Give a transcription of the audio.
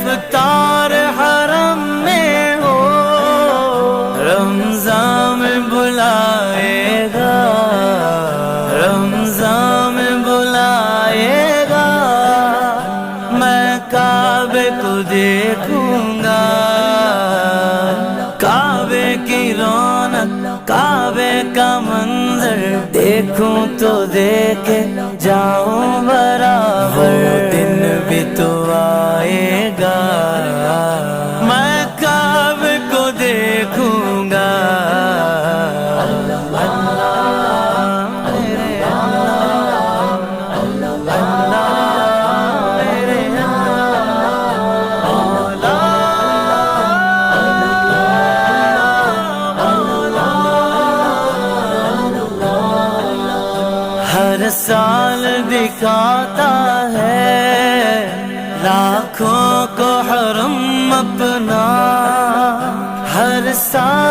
افطار حرم میں ہو، رمضان میں بلائے گا، رمضان میں بلائے گا، میں کعبے کو دیکھوں گا، کعبے کی رونق، کعبے کا منظر دیکھوں تو دیکھے جاؤں برابر، وہ دن بھی تو آئے گا، میں کعبے کو دیکھوں گا، ہر سال دکھاتا ہے لاکھوں کو حرم اپنا، ہر سال